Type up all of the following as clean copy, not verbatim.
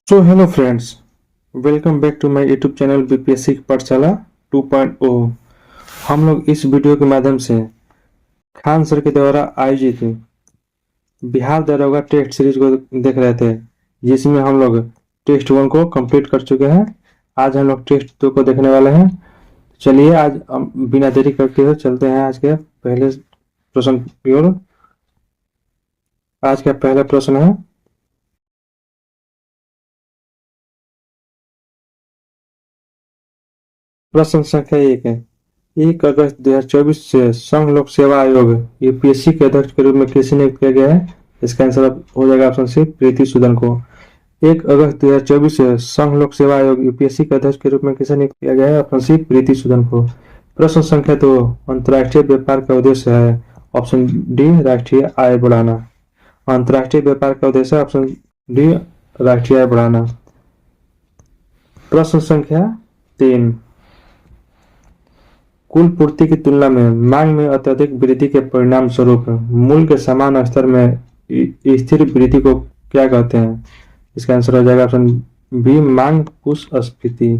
So hello friends, welcome back to my YouTube channel BPSC Pathshala 2.0। हम लोग इस video के माध्यम से खान सर के द्वारा आयोजित बिहार दरोगा टेस्ट सीरीज को देख रहे थे, जिसमें हम लोग टेस्ट 1 को कंप्लीट कर चुके हैं। आज हम लोग टेस्ट 2 को देखने वाले हैं। चलिए आज हम बिना देरी करते हुए चलते हैं आज के पहले प्रश्न की ओर। आज का पहला प्रश्न है, प्रश्न संख्या 1 है, 1 अगस्त 2024 से संघ लोक सेवा आयोग यूपीएससी के अध्यक्ष के रूप में किसे नियुक्त किया गया है? इसका आंसर हो जाएगा ऑप्शन सी, प्रीति सूदन को। 1 अगस्त 2024 से संघ लोक सेवा आयोग यूपीएससी के अध्यक्ष के रूप में किसे नियुक्त किया गया है? ऑप्शन सी, प्रीति सूदन को। प्रश्न संख्या 2, अंतर्राष्ट्रीय व्यापार का उद्देश्य है? ऑप्शन डी, राष्ट्रीय आय बढ़ाना। अंतर्राष्ट्रीय व्यापार का उद्देश्य ऑप्शन डी, राष्ट्रीय आय बढ़ाना। प्रश्न संख्या 3, कुल पूर्ति की तुलना में मांग में अत्यधिक वृद्धि के परिणाम स्वरूप मूल्य के समान स्तर में स्थिर वृद्धि को क्या कहते हैं? इसका आंसर हो जाएगा ऑप्शन बी, मांग पुष्पस्फीति।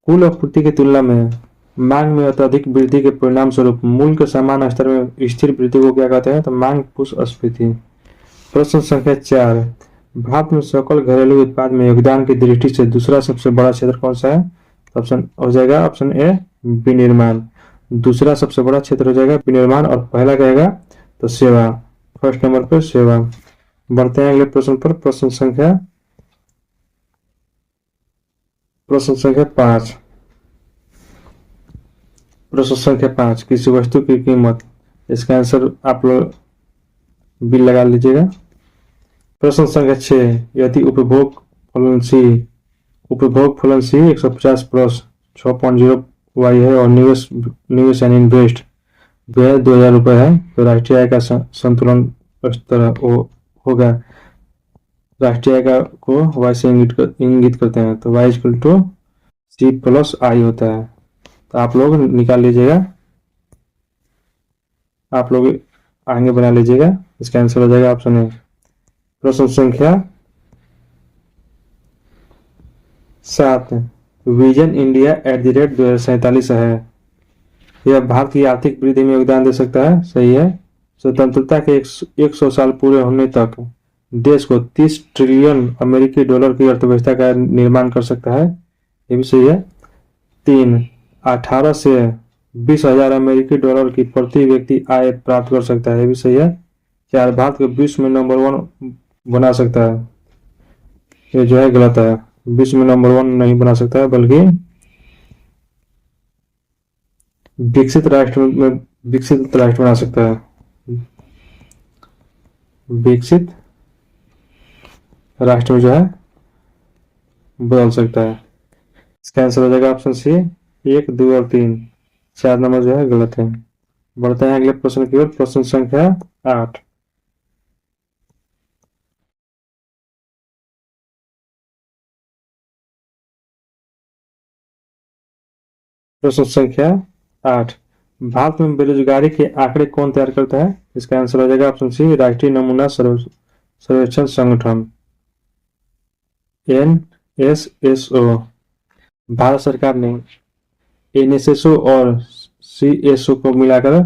कुल आपूर्ति की तुलना में मांग में अत्यधिक वृद्धि के परिणाम स्वरूप मूल्य के समान स्तर में स्थिर वृद्धि को क्या कहते हैं? तो मांग पुष्पस्फीति। प्रश्न संख्या 4, भारत में सकल घरेलू उत्पाद में योगदान की दृष्टि से दूसरा सबसे बड़ा क्षेत्र कौन सा है? ऑप्शन हो जाएगा ऑप्शन ए, विनिर्माण। दूसरा सबसे बड़ा क्षेत्र हो जाएगा विनिर्माण और पहला क्या रहेगा? तो सेवा। फर्स्ट नंबर पर सेवा। बढ़ते हैं अगले प्रश्न पर। प्रश्न संख्या 5। प्रश्न संख्या 5, किसी वस्तु की कीमत। इसका आंसर आप लोग बिल लगा लीजिएगा। प्रश्न संख्या 6, यदि उपभोग फलनशील 150 प्लस 6.0 वाई है और निवेश यानी इन्वेस्ट व्यय 2000 रुपये है, तो राष्ट्रीय आय का संतुलन स्तर होगा। राष्ट्रीय आय को वाई से इंगित करते हैं, तो Y equal to C plus I होता है। तो आप लोग निकाल लीजिएगा, आप लोग आगे बना लीजिएगा। इसका आंसर हो जाएगा ऑप्शन ए। प्रश्न संख्या 7, विजन इंडिया @2047 है। यह भारत की आर्थिक वृद्धि में योगदान दे सकता है? सही है। स्वतंत्रता के 100 साल पूरे होने तक देश को 30 ट्रिलियन अमेरिकी डॉलर की अर्थव्यवस्था का निर्माण कर सकता है? ये भी सही है। 3, 18 से 20,000 अमेरिकी डॉलर की प्रति व्यक्ति आय प्राप्त कर सकता है? ये भी सही है। 4, भारत को विश्व में नंबर 1 बना सकता है? ये जो है गलत है। विश्व में नंबर 1 नहीं बना सकता है, बल्कि विकसित राष्ट्र बना सकता है। विकसित राष्ट्र में जो है बदल सकता है। इसका आंसर हो जाएगा ऑप्शन सी, 1, 2 और 3। 4 नंबर जो है गलत है। बढ़ते हैं अगले प्रश्न की ओर। प्रश्न संख्या 8, प्रश्न संख्या 8, भारत में बेरोजगारी के आंकड़े कौन तैयार करता है? इसका आंसर हो जाएगा ऑप्शन सी, राष्ट्रीय नमूना सर्वेक्षण संगठन NSSO। भारत सरकार ने NSSO और CSO को मिलाकर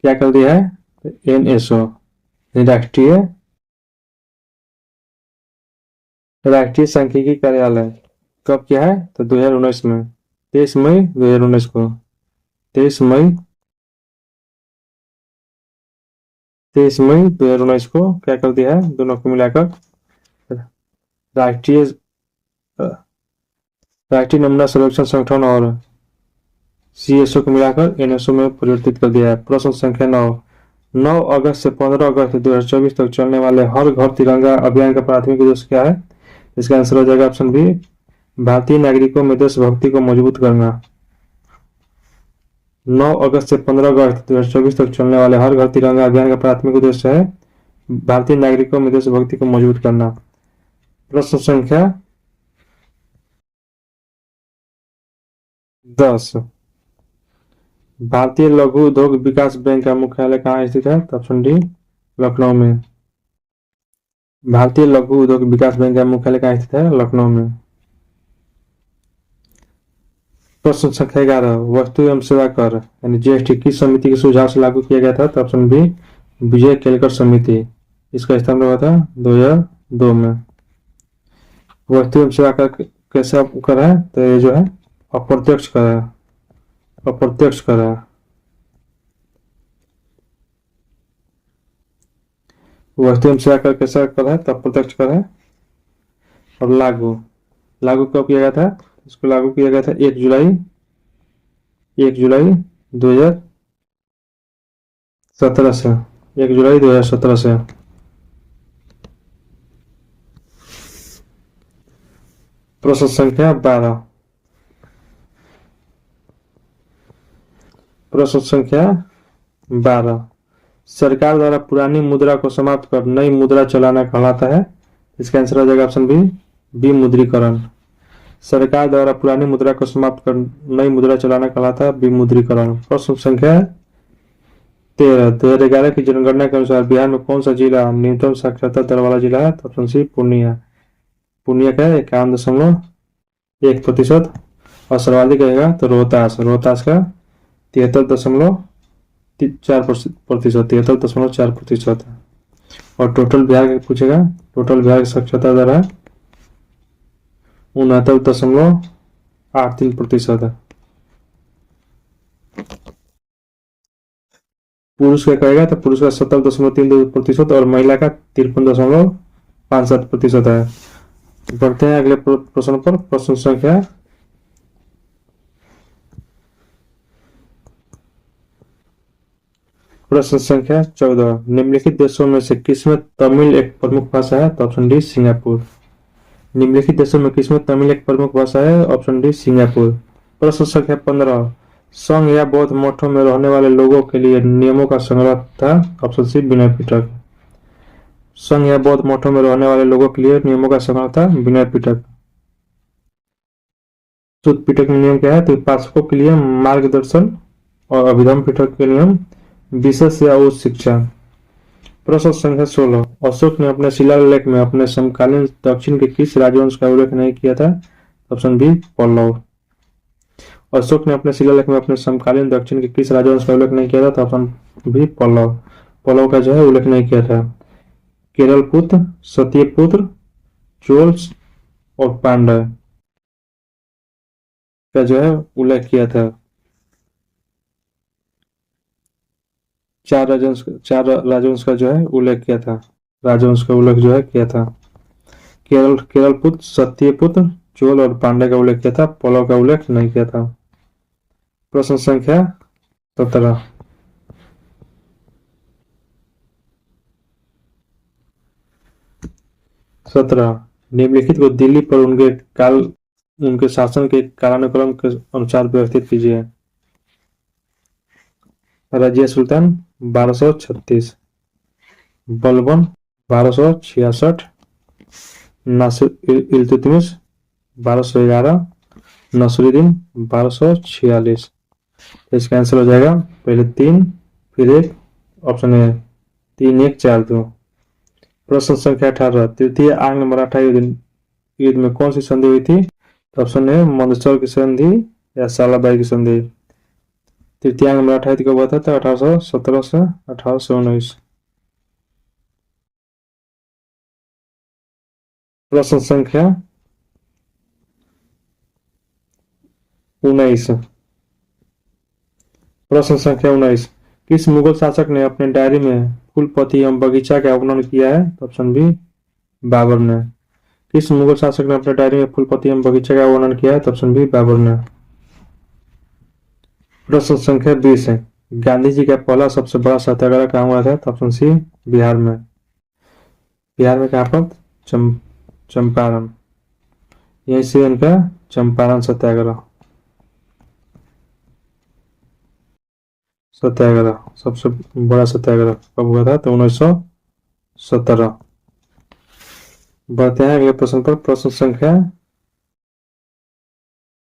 क्या कर दिया है? NSO, राष्ट्रीय सांख्यिकी कार्यालय कब किया है? तो 2019 में, 23 मई 2019 को। 23 मई 2019 को क्या कर दिया है? दोनों को मिलाकर राष्ट्रीय नमूना सर्वेक्षण संगठन और CSO को मिलाकर NSO में परिवर्तित कर दिया है। प्रश्न संख्या 9 अगस्त से 15 अगस्त 2024 तक चलने वाले हर घर तिरंगा अभियान का प्राथमिक उद्देश्य क्या है? इसका आंसर हो जाएगा ऑप्शन बी, भारतीय नागरिकों में देशभक्ति को मजबूत करना। 9 अगस्त से 15 अगस्त 2024 तक चलने वाले हर घर तिरंगा अभियान का प्राथमिक उद्देश्य है भारतीय नागरिकों में देशभक्ति को मजबूत करना। प्रश्न संख्या 10, भारतीय लघु उद्योग विकास बैंक का मुख्यालय कहाँ स्थित है? ऑप्शन डी, लखनऊ में। भारतीय लघु उद्योग विकास बैंक का मुख्यालय कहाँ स्थित है? लखनऊ में। प्रश्न संख्या 11, वस्तु एवं सेवा कर यानी जीएसटी किस समिति के सुझाव से लागू किया गया था? तो ऑप्शन बी विजय केलकर समिति। इसका स्थापना हुआ था 2002 में। वस्तु एवं सेवा कर कैसा कर है? तो ये जो है अप्रत्यक्ष कर है, अप्रत्यक्ष कर है। वस्तु एवं सेवा कर कैसा कर है? तो अप्रत्यक्ष कर है। और लागू लागू कब किया गया था? इसको लागू किया गया था 1 जुलाई 2017 से। 1 जुलाई 2017 से। प्रश्न संख्या 12, प्रश्न संख्या 12, सरकार द्वारा पुरानी मुद्रा को समाप्त कर नई मुद्रा चलाना कहलाता है? इसका आंसर हो जाएगा ऑप्शन बी विमुद्रीकरण। सरकार द्वारा पुरानी मुद्रा को समाप्त कर नई मुद्रा चलाना कहलाता है विमुद्रीकरण। प्रश्न संख्या 13, 2011 की जनगणना के अनुसार बिहार में कौन सा जिला न्यूनतम साक्षरता दर वाला जिला है? तो ऑप्शन सी पूर्णिया। पूर्णिया का 51.1% और सर्वाधिक रहेगा तो रोहतास। रोहतास का 73.4%। और टोटल बिहार का पूछेगा, टोटल बिहार की साक्षरता दर है 69.83% है। पुरुष का कहेगा तो पुरुष का 70.32% और महिला का 53.57% है। बढ़ते हैं अगले प्रश्न पर। प्रश्न संख्या 14, निम्नलिखित देशों में से किसमें तमिल एक प्रमुख भाषा है? तो ऑप्शन डी सिंगापुर। निम्नलिखित देशों में किसमें तमिल एक प्रमुख भाषा है? Option D Singapore. प्रश्न संख्या 15, संघ या बौद्ध मठों में रहने वाले लोगों के लिए नियमों का संग्रह था? Option C Vinaya Pitaka. संघ या बौद्ध मठों में रहने वाले लोगों के लिए नियमों का संग्रह था विनय पिटक। सुत पिटक में नियम क्या है? तो उपासकों के लिए मार्गदर्शन और अभिधम पिटक के नियम विशेष या उच्च शिक्षा। प्रश्न संख्या 16, अशोक ने अपने शिलालेख में अपने समकालीन दक्षिण के किस राजवंश का उल्लेख नहीं किया था? Option B Pallav. अशोक ने अपने शिलालेख में अपने समकालीन दक्षिण के किस राजवंश का उल्लेख नहीं किया था? तो ऑप्शन बी पल्लव। पल्लव का जो है उल्लेख नहीं किया था। केरल पुत्र, सत्यपुत्र, चोल और पांड्य का जो है उल्लेख किया था। चार राजवंश का जो है उल्लेख किया था। राजवंश का उल्लेख जो है किया था। केरल पुत्र, सत्यपुत्र, चोल और पांड्य का उल्लेख किया था। पल्लव का उल्लेख नहीं किया था। प्रश्न संख्या 17, निम्नलिखित को दिल्ली पर उनके शासन के कालानुक्रम के अनुसार व्यवस्थित कीजिए। रजिया सुल्तान 1236, बलबन 1266, नासिर इल्तुतमिश 1211, नसरुद्दीन 1246। इसका आंसर हो जाएगा पहले 3 फिर 1, ऑप्शन ए 3 1 4 2। प्रश्न संख्या 18, तृतीय आंग्ल मराठा युद्ध में कौन सी संधि हुई थी? ऑप्शन ए मंदसौर की संधि या सालाबाई की संधि। तृतीय आंग्ल मराठा युद्ध कब हुआ था? 1817 से 1819। प्रश्न संख्या 19, प्रश्न संख्या 19, किस मुगल शासक ने अपने डायरी में फूलपति एवं बगीचा का वर्णन किया है? ऑप्शन बी बाबर ने। किस मुगल शासक ने अपने डायरी में फूलपति एवं बगीचा का वर्णन किया है? ऑप्शन बी बाबर ने। प्रश्न संख्या 20 है, गांधी जी का पहला सबसे बड़ा सत्याग्रह कहाँ हुआ था? ऑप्शन सी बिहार में। बिहार में कहाँ पर? चंपारण। यही से इनका चंपारण सत्याग्रह सबसे बड़ा सत्याग्रह कब हुआ था? तो 1917। बढ़ते हैं अगले प्रश्न पर। प्रश्न संख्या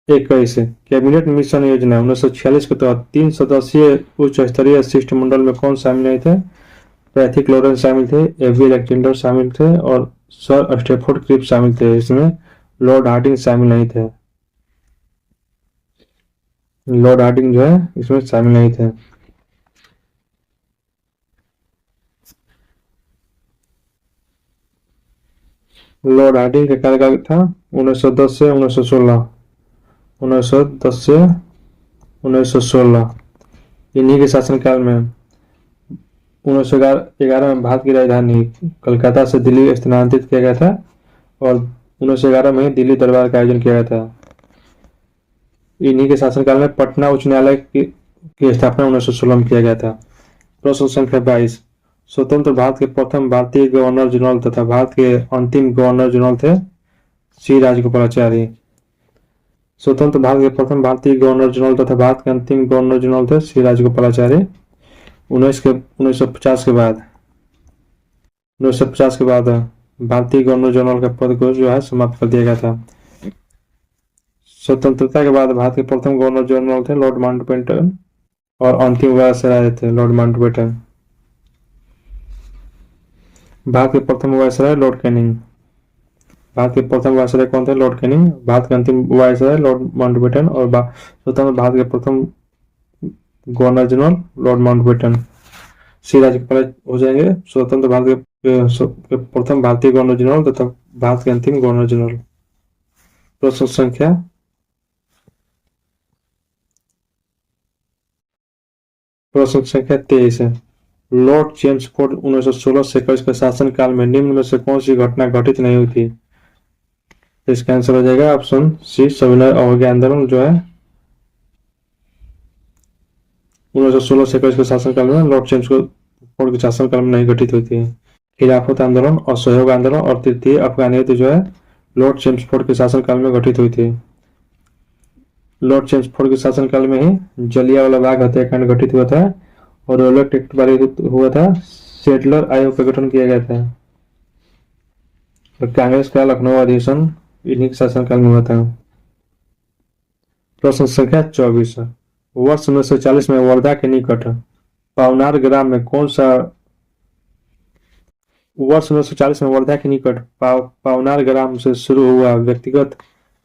21, कैबिनेट मिशन योजना 1946 के तहत 3 सदस्यीय उच्च स्तरीय शिष्टमंडल में कौन शामिल नहीं थे? पैथिक लॉरेंस शामिल थे, एवी अलेक्जेंडर शामिल थे और सर स्टेफोर्ड क्रिप्स शामिल थे। इसमें लॉर्ड हार्डिंग शामिल नहीं थे। लॉर्ड हार्डिंग जो है इसमें शामिल नहीं थे। लॉर्ड हार्डिंग का कार्यकाल था 1910 से 1916। 1910 से 1916। इन्हीं के शासनकाल में 1911 में भारत की राजधानी कलकत्ता से दिल्ली स्थानांतरित किया गया था और 1911 में दिल्ली दरबार का आयोजन किया गया था। इन्हीं के शासनकाल में पटना उच्च न्यायालय की स्थापना 1916 में किया गया था। प्रश्न संख्या 22। स्वतंत्र भारत के प्रथम भारतीय गवर्नर जनरल तथा भारत के अंतिम गवर्नर जनरल थे श्री राजगोपालाचारी। स्वतंत्र भारत के प्रथम भारतीय गवर्नर जनरल तथा भारत के अंतिम गवर्नर जनरल थे श्री राजगोपालाचारी। 1950 के बाद 1950 के बाद भारतीय गवर्नर जनरल का पद को जो है समाप्त कर दिया गया था। स्वतंत्रता के बाद भारत के प्रथम गवर्नर जनरल थे लॉर्ड माउंटबेटन और अंतिम वायसराय थे लॉर्ड माउंटबेटन। भारत के प्रथम वायसराय लॉर्ड कैनिंग। भारत के प्रथम वायसराय कौन थे? Lord Canning. भारत के अंतिम वायसराय लॉर्ड माउंटबेटन और स्वतंत्र भारत के प्रथम governor general Lord Mountbatten. Shri राज्यपाल हो जाएंगे स्वतंत्र भारत के प्रथम भारतीय गवर्नर जनरल तथा भारत के अंतिम गवर्नर जनरल। प्रश्न संख्या 23 है। लॉर्ड चेम्सफोर्ड 1916 से 21 के शासन काल में निम्न में से कौन सी घटना घटित नहीं हुई थी? इसका आंसर हो जाएगा ऑप्शन सी, सविनय अवज्ञा आंदोलन जो है 1916 से 21 के शासनकाल में लॉर्ड चेम्सफोर्ड के शासनकाल में नहीं घटित हुई थी। खिलाफत आंदोलन, असहयोग आंदोलन और तृतीय अफगान युद्ध जो है लॉर्ड चेम्सफोर्ड के शासनकाल में घटित हुई थी। लॉर्ड चेम्सफोर्ड के शासनकाल में ही जलियांवाला बाग हत्याकांड घटित हुआ था और रोलैक्ट एक्ट पारित हुआ था। सेटलर आयोग का गठन किया गया था और कांग्रेस का लखनऊ अधिवेशन इन्हीं के शासनकाल में हुआ था। प्रश्न संख्या 24। वर्ष 1940 में वर्धा के निकट पावनार ग्राम में कौन सा वर्ष 1940 में वर्धा के निकट पावनार ग्राम से शुरू हुआ व्यक्तिगत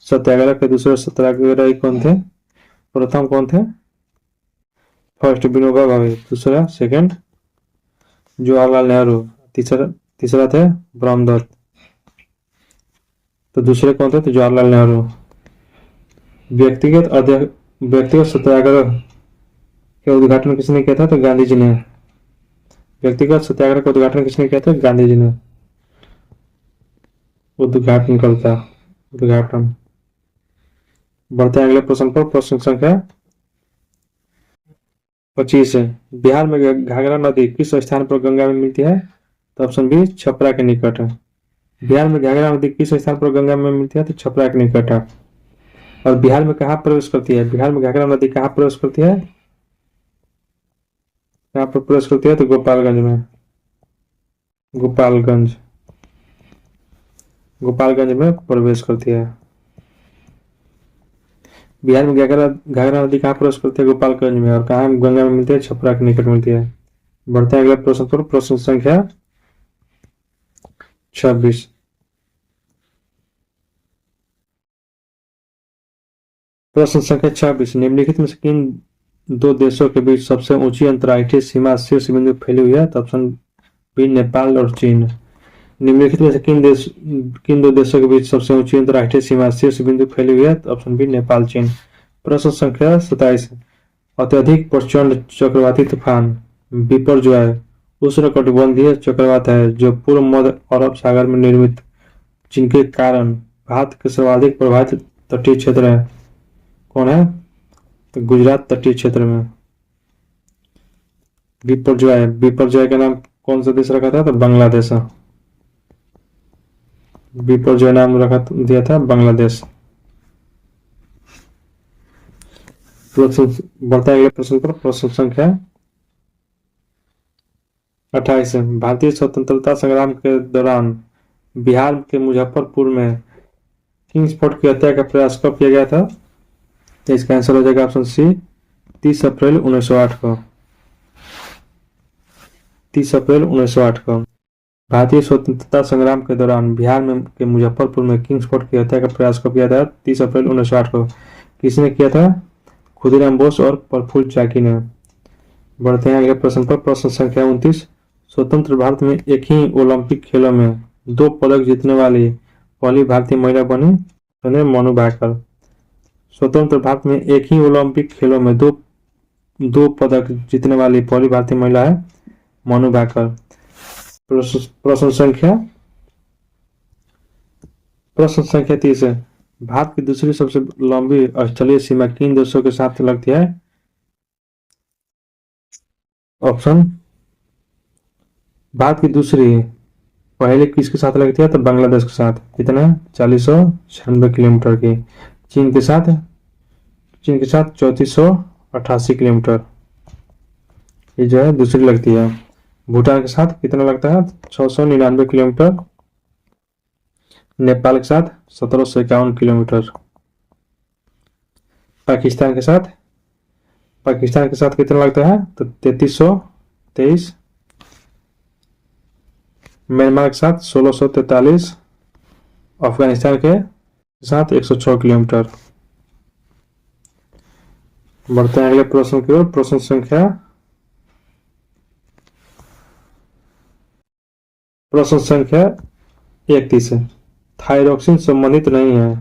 सत्याग्रह के दूसरे सत्याग्रही कौन थे? प्रथम कौन थे? फर्स्ट विनोबा भावे, दूसरा सेकंड जवाहरलाल नेहरू, तीसरा थे ब्रह्मदत्त। तो दूसरे कौन थे? तो जवाहरलाल नेहरू। व्यक्तिगत सत्याग्रह के उद्घाटन किसने किया था? तो गांधी जी ने। व्यक्तिगत सत्याग्रह का उद्घाटन किसने किया था? गांधी जी ने। उद्घाटन बढ़ते हैं अगले प्रश्न पर। प्रश्न संख्या 25 है। बिहार में घाघरा नदी किस स्थान पर गंगा में मिलती है? तो ऑप्शन बी, छपरा के निकट है। बिहार में घाघरा नदी किस स्थान पर गंगा में मिलती है? तो छपरा के निकट है। और बिहार में कहाँ प्रवेश करती है? बिहार में घाघरा नदी कहाँ प्रवेश करती है? कहाँ पर प्रवेश करती है? तो गोपालगंज में। गोपालगंज में प्रवेश करती है। बिहार में घाघरा नदी कहाँ प्रवेश करती है? गोपालगंज में। और कहाँ गंगा में मिलती है? छपरा के निकट मिलती है। बढ़ते हैं अगले प्रश्न पर। प्रश्न संख्या 26। प्रश्न संख्या 26। निम्नलिखित में से किन दो देशों के बीच सबसे ऊंची अंतर्राष्ट्रीय सीमा शीर्ष बिंदु फैली हुई है? तो ऑप्शन बी, नेपाल और चीन। निम्नलिखित में से किन दो देशों के बीच सबसे ऊंची अंतर्राष्ट्रीय सीमा शीर्ष बिंदु फैली हुई है? तो ऑप्शन बी, नेपाल चीन। प्रश्न संख्या 27। अत्यधिक प्रचंड चक्रवाती तूफान बिपर जो है उष्णकटिबंधीय चक्रवात है जो पूर्व मध्य अरब सागर में निर्मित, जिनके कारण भारत के सर्वाधिक प्रभावित तटीय क्षेत्र है। कौन है? तो गुजरात तटीय क्षेत्र में बिपरजॉय का नाम कौन सा देश रखा था? तो बांग्लादेश। बिपरजॉय नाम दिया था बांग्लादेश। बढ़ता है अगले प्रश्न पर। प्रश्न संख्या 28 है। भारतीय स्वतंत्रता संग्राम के दौरान बिहार के मुजफ्फरपुर में किंग्स फोर्ट की हत्या का प्रयास कब किया गया था? तो इसका आंसर हो जाएगा ऑप्शन सी, 30 अप्रैल 1908 को। 30 अप्रैल 1908 को। भारतीय स्वतंत्रता संग्राम के दौरान बिहार में के मुजफ्फरपुर में किंग्स फोर्ट की हत्या का प्रयास कब किया था? 30 अप्रैल 1908 को। किसने किया था? खुदीराम बोस और प्रफुल्ल चाकी ने। बढ़ते हैं अगले प्रश्न पर। प्रश्न संख्या 29। स्वतंत्र भारत में एक ही ओलंपिक खेलों में 2 पदक जीतने वाली पहली भारतीय महिला बनी मनु भाकर। स्वतंत्र भारत में एक ही ओलंपिक खेलों में दो पदक जीतने वाली पहली भारतीय महिला है मनु भाकर। प्रश्न संख्या 30 है। भारत की दूसरी सबसे लंबी स्थलीय सीमा किन देशों के साथ लगती है? ऑप्शन। भारत की दूसरी पहले किसके साथ लगती है? तो बांग्लादेश के साथ। कितना? 4096 किलोमीटर की। चीन के साथ 3488 किलोमीटर, ये जो है दूसरी लगती है। भूटान के साथ कितना लगता है? 699 किलोमीटर। नेपाल के साथ 1751 किलोमीटर। पाकिस्तान के साथ कितना लगता है? तो 3323। म्यांमार के साथ 1643। अफगानिस्तान के साथ 106 किलोमीटर। बढ़ते हैं अगले प्रश्न की ओर। प्रश्न संख्या 31 है। थायरॉक्सिन संबंधित नहीं है।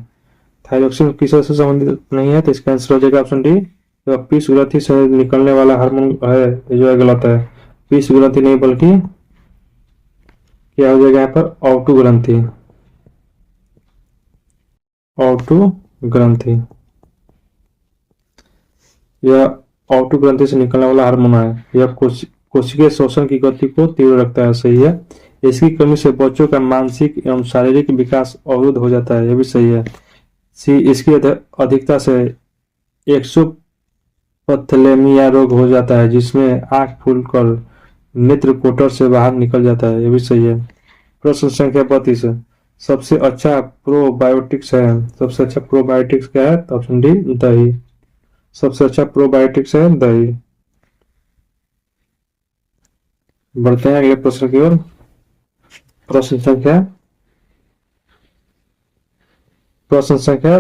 थायरॉक्सिन किससे संबंधित नहीं है? तो इसका आंसर हो जाएगा ऑप्शन डी। तो पीस ग्रंथि से निकलने वाला हार्मोन है, ये जो है गलत है। पीस ग्रंथि नहीं बल्कि क्या हो जाएगा यहाँ पर? ऑटू ग्रंथि। यह ऑटू ग्रंथि से निकलने वाला हार्मोन है। यह कोशिकीय शोषण की गति को तीव्र रखता है, सही है। इसकी कमी से बच्चों का मानसिक एवं शारीरिक विकास अवरुद्ध हो जाता है, यह भी सही है। सी इसकी अधिकता से एक्सोपथेलेमिया रोग हो जाता है, जिसमें आंख फूलकर नेत्र कोटर से बाहर निकल जाता है, यह भी सही है। प्रश्न संख्या 32 है। सबसे अच्छा प्रोबायोटिक्स क्या है? तो ऑप्शन डी दही। सबसे अच्छा प्रोबायोटिक्स है दही। बढ़ते हैं अगले प्रश्न की ओर। प्रश्न संख्या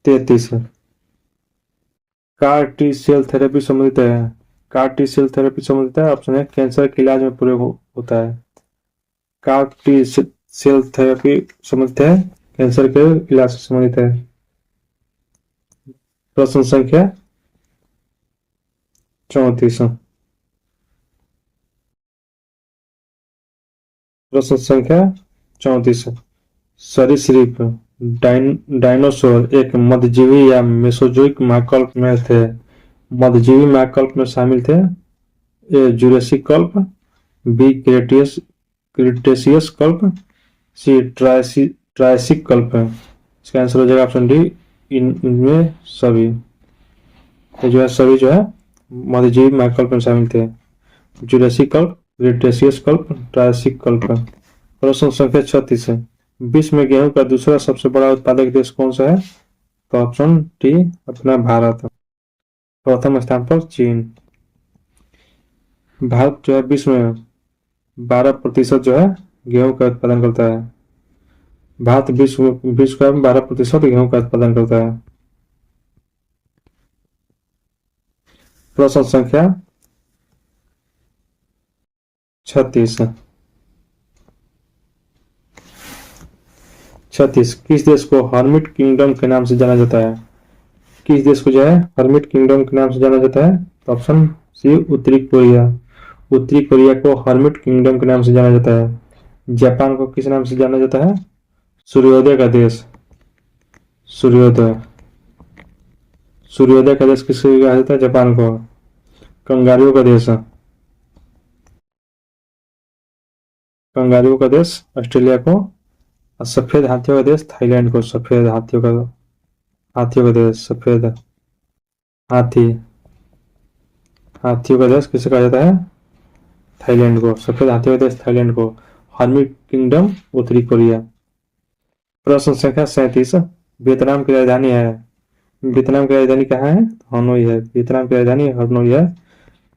33 है। कार टी सेल थेरेपी संबंधित है। ऑप्शन है कैंसर के इलाज में प्रयोग होता है। कार टी सेल थेरेपी संबंधित है, कैंसर के इलाज से संबंधित है। प्रश्न संख्या 34। प्रश्न संख्या 34। सरीसृप डायनासोर एक मध्यजीवी या मेसोजोइक महाकल्प में थे। मध्यजीवी महाकल्प में शामिल थे। ए जुरासिक कल्प, बी क्रिटेशियस कल्प, सी ट्रायसिक कल्प है। इसका आंसर हो जाएगा ऑप्शन डी, इनमें सभी। ये जो है सभी जो है मध्यजीवी महाकल्प में शामिल थे। जुरासिक कल्प, क्रिटेशियस कल्प, ट्रायसिक कल्प। प्रश्न संख्या 36 है। विश्व में गेहूं का दूसरा सबसे बड़ा उत्पादक देश कौन सा है? तो ऑप्शन डी अपना भारत। प्रथम स्थान पर चीन। भारत जो है विश्व में 12% जो है गेहूं का उत्पादन करता है। भारत विश्व का 12% गेहूं का उत्पादन करता है। प्रश्न संख्या 36। किस देश को हर्मिट किंगडम के नाम से जाना जाता है? किस देश को जो है हर्मिट किंगडम के नाम से जाना जाता है? तो ऑप्शन सी उत्तरी कोरिया। उत्तरी कोरिया को हर्मिट किंगडम के नाम से जाना जाता है। जापान को किस नाम से जाना जाता है? सूर्योदय का देश। सूर्योदय का देश किसको कहा जाता है? जापान को। कंगारुओं का देश ऑस्ट्रेलिया को। और सफेद हाथियों का देश थाईलैंड को। सफेद हाथियों का देश, सफेद हाथियों का देश किसे कहा जाता है? थाईलैंड को। सफेद हाथियों का देश थाईलैंड को। हर्मिट किंगडम उत्तरी कोरिया। प्रश्न संख्या 37। वियतनाम की राजधानी कहाँ है? हनोई है। वियतनाम की राजधानी हनोई है।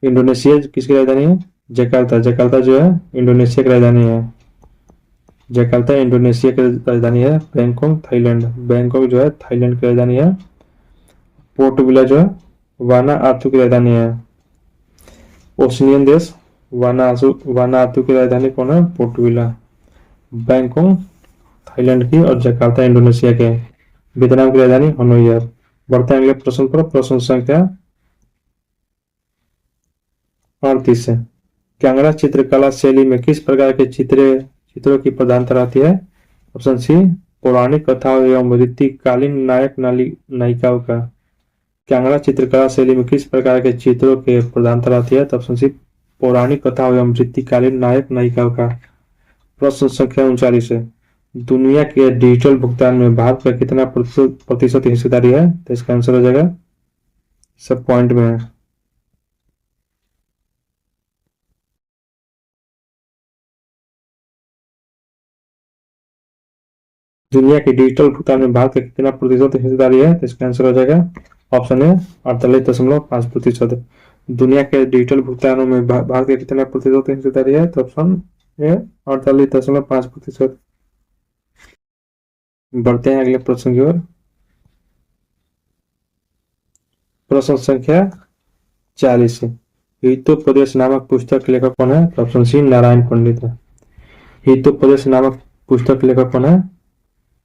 इंडोनेशिया किसकी राजधानी है? जकार्ता। जकार्ता जो है इंडोनेशिया की राजधानी है। जकार्ता इंडोनेशिया की राजधानी है। Bangkok Thailand. बैंकॉक जो है थाईलैंड की राजधानी है। पोर्ट विला जो है वानाआतू की राजधानी है। ओशनियन देश वानाआतू की राजधानी कौन है? Port villa. बैंकॉक थाईलैंड की और जकार्ता इंडोनेशिया के। वियतनाम की राजधानी हनोई है। बढ़ते हैं अगले प्रश्न पर। प्रश्न संख्या 38 है। कांगड़ा चित्रकला शैली में किस प्रकार के चित्रों की प्रधानता रहती है? ऑप्शन सी पौराणिक कथाओं एवं रीतिकालीन नायक नायिकाओं का। कांगड़ा चित्रकला शैली में किस प्रकार के चित्रों के प्रधानता रहती है? तो ऑप्शन सी पौराणिक कथाओं एवं रीतिकालीन नायक नायिकाओं का। प्रश्न संख्या 39 है। दुनिया के डिजिटल भुगतान में भारत का कितना प्रतिशत हिस्सेदारी है? तो इसका आंसर हो जाएगा, सब पॉइंट में है। दुनिया के डिजिटल भुगतान में भारत का कितना प्रतिशत हिस्सेदारी है? तो इसका आंसर हो जाएगा ऑप्शन है 48.5%। दुनिया के डिजिटल भुगतानों में भारत का कितना प्रतिशत हिस्सेदारी है? तो ऑप्शन ए 48.5%। बढ़ते हैं अगले प्रश्न की ओर। प्रश्न संख्या 40 है। हितोपदेश नामक पुस्तक के लेखक कौन है? तो ऑप्शन सी नारायण पंडित है। हितोपदेश नामक पुस्तक के लेखक कौन है?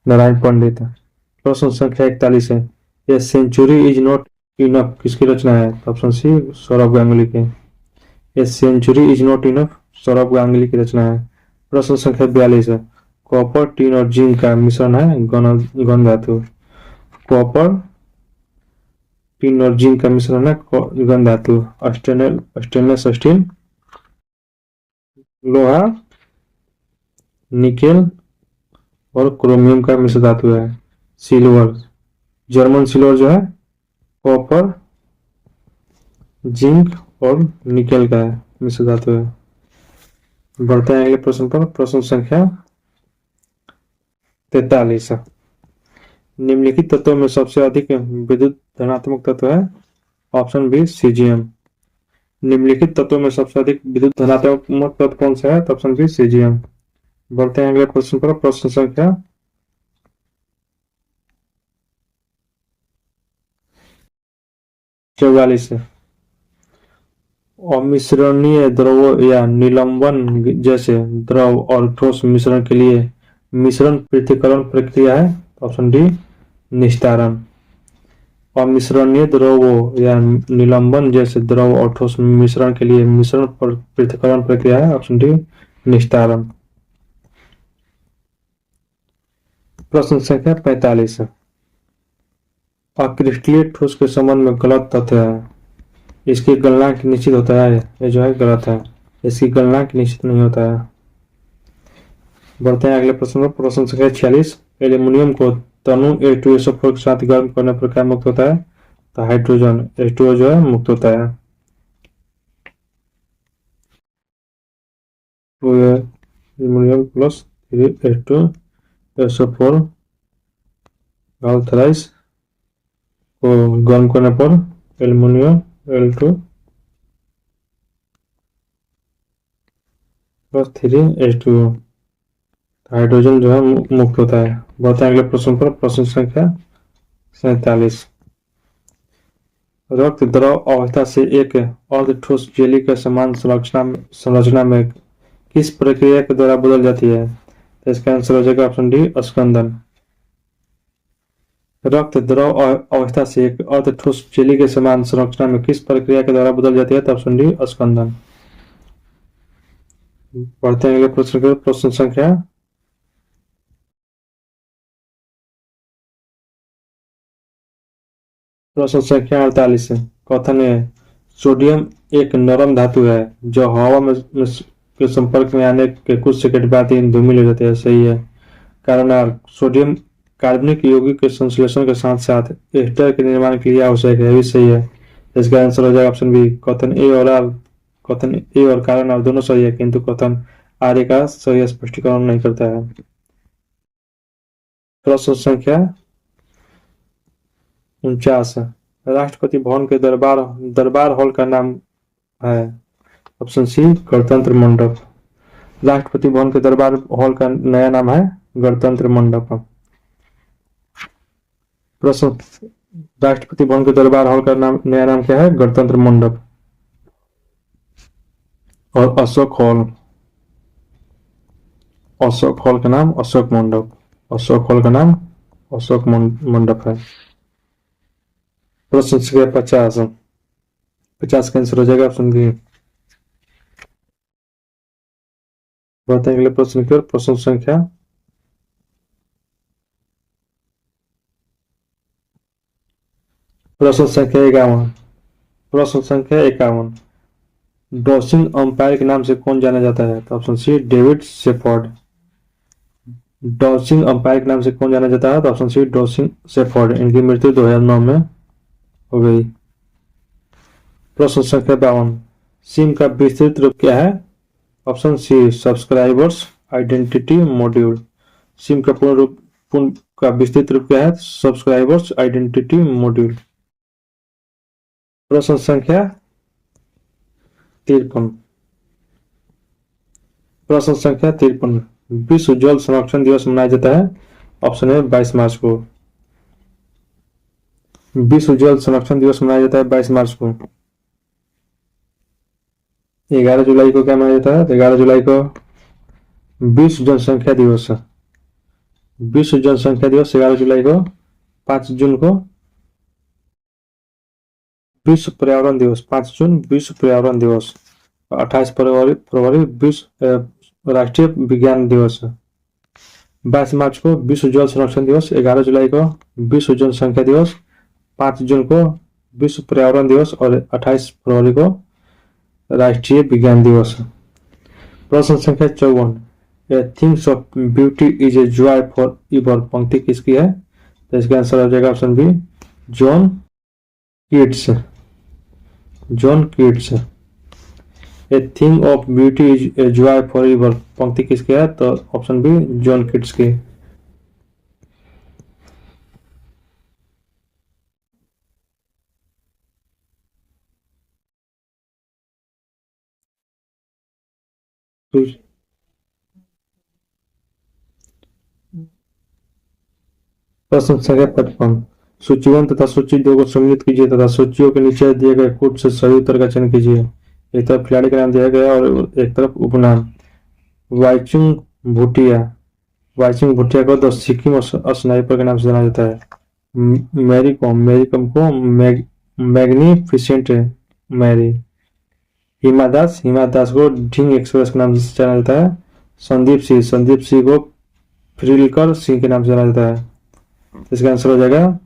नारायण पंडित है। प्रश्न संख्या 41 है। ये सेंचुरी इज नॉट इनफ किसकी रचना है? तो ऑप्शन सी सौरभ गांगुली के। ये century is not enough Sourav Ganguly की रचना है। प्रश्न संख्या 42 है। कॉपर टीन और जिंक का मिश्रण है गण धातु। कॉपर टीन और जिंक का मिश्रण है गण धातु। स्टेनलेस स्टील, लोहा, निकेल और क्रोमियम का मिश्र धातु है। सिल्वर, जर्मन सिल्वर जो है कॉपर, जिंक और निकेल का मिश्र धातु है। बढ़ते हैं अगले प्रश्न पर। प्रश्न संख्या 43 है। निम्नलिखित तत्वों में सबसे अधिक विद्युत धनात्मक तत्व है? Option B caesium. निम्नलिखित तत्वों में सबसे अधिक विद्युत धनात्मक तत्व कौन सा है? तो ऑप्शन बी सीजियम। बढ़ते हैं अगले प्रश्न पर। प्रश्न संख्या 44 है। अमिश्रणीय द्रवों या निलंबन जैसे द्रव और ठोस मिश्रण के लिए मिश्रण पृथक्करण प्रक्रिया है? ऑप्शन डी निस्तारण। अमिश्रणीय द्रवों या निलंबन जैसे द्रव और ठोस मिश्रण के लिए मिश्रण पृथक्करण प्रक्रिया है? ऑप्शन डी निस्तारण। प्रश्न संख्या 45 है। अक्रिस्टलीय ठोस के संबंध में गलत तथ्य है। इसकी गलनांक निश्चित होता है, ये जो है गलत है। इसकी गलनांक निश्चित नहीं होता है। बढ़ते हैं अगले प्रश्न पर। प्रश्न संख्या 46। एल्यूमिनियम को तनु H2SO4 के साथ गर्म करने पर क्या मुक्त होता है? तो हाइड्रोजन H2O जो है मुक्त होता है। तो एल्यूमिनियम प्लस 3H2SO4 थ्राइस को गर्म करने पर aluminium L2 plus 3H2O hydrogen जो है मुक्त होता है। बढ़ते हैं अगले प्रश्न पर। प्रश्न संख्या 47। रक्त द्रव अवस्था से एक अर्ध ठोस जेली के समान संरचना में किस प्रक्रिया के द्वारा बदल जाती है? तो इसका आंसर हो जाएगा ऑप्शन डी स्कंदन। रक्त द्रव अवस्था से एक अर्ध ठोस जेली के समान संरचना में किस प्रक्रिया के द्वारा बदल जाती है? तो ऑप्शन डी स्कंदन। बढ़ते हैं अगले प्रश्न पर। प्रश्न संख्या 48 है। कथन है सोडियम एक नरम धातु है जो हवा में के संपर्क में आने के कुछ सेकंड बाद ही धूमिल हो जाती है। सही है। कारण सोडियम कार्बनिक यौगिक के संश्लेषण के साथ साथ एस्टर के निर्माण के लिए आवश्यक है। भी सही है। इसका आंसर हो जाएगा ऑप्शन बी। कथन ए और कारण आर दोनों सही है, किंतु कथन आर्य का सही स्पष्टीकरण नहीं करता है। प्रश्न संख्या 49 है। राष्ट्रपति भवन के दरबार हॉल का नाम है। ऑप्शन सी गणतंत्र मंडप। राष्ट्रपति भवन के दरबार हॉल का नया नाम है गणतंत्र मंडप। प्रश्न, राष्ट्रपति भवन के दरबार हॉल का नया नाम क्या है? गणतंत्र मंडप। और अशोक हॉल, अशोक हॉल का नाम अशोक मंडप, अशोक हॉल का नाम अशोक मंडप है। प्रश्न संख्या 50, 50 का आंसर हो जाएगा ऑप्शन बी। बढ़ते हैं अगले प्रश्न की ओर। प्रश्न संख्या 51, प्रश्न संख्या 51, डॉसिंग अंपायर के नाम से कौन जाना जाता है? तो ऑप्शन सी डेविड शेफर्ड। डॉसिंग अंपायर के नाम से कौन जाना जाता है? तो ऑप्शन सी डॉसिंग शेफर्ड। इनकी मृत्यु 2009 में हो गई। प्रश्न संख्या 52, सिम का विस्तृत रूप क्या है? Option C subscribers identity module. SIM का पूर्ण का विस्तृत रूप क्या है? Subscribers identity module. प्रश्न संख्या 53, प्रश्न संख्या 53, विश्व जल संरक्षण दिवस मनाया जाता है? ऑप्शन है 22 मार्च को। विश्व जल संरक्षण दिवस मनाया जाता है 22 मार्च को। 11 जुलाई को क्या मनाया जाता है? 11 जुलाई को विश्व जनसंख्या दिवस। विश्व जनसंख्या दिवस 11 जुलाई को। 5 जून को विश्व पर्यावरण दिवस, 5 जून विश्व पर्यावरण दिवस। 28 फरवरी विश्व राष्ट्रीय विज्ञान दिवस। 22 मार्च को विश्व जल संरक्षण दिवस। 11 जुलाई को विश्व जनसंख्या दिवस। 5 जून को विश्व पर्यावरण दिवस और 28 फरवरी को राष्ट्रीय विज्ञान दिवस। प्रश्न संख्या 54, things of beauty is a joy for ever पंक्ति किसकी है? तो इसका आंसर हो जाएगा option B John Keats. John Keats. A thing of beauty is a joy for ever पंक्ति किसकी है? तो ऑप्शन बी जॉन कीट्स की। प्रश्न संख्या 55, सूची 1 तथा सूची 2 को सम्मिलित कीजिए तथा सूचियों के नीचे दिए गए कूट से सही उत्तर का चयन कीजिए। एक तरफ खिलाड़ी का नाम दिया गया और एक तरफ उपनाम। वाइचुंग भूटिया, वाइचुंग भूटिया को द सिक्किम स्नाइपर के नाम से जाना जाता है। मैरी कॉम को मैग्निफिसेंट मैरी। हिमा दास को ढिंग एक्सप्रेस के नाम से जाना जाता है। संदीप सिंह को फ्रिलकर सिंह के नाम से जाना जाता है। इसका आंसर हो जाएगा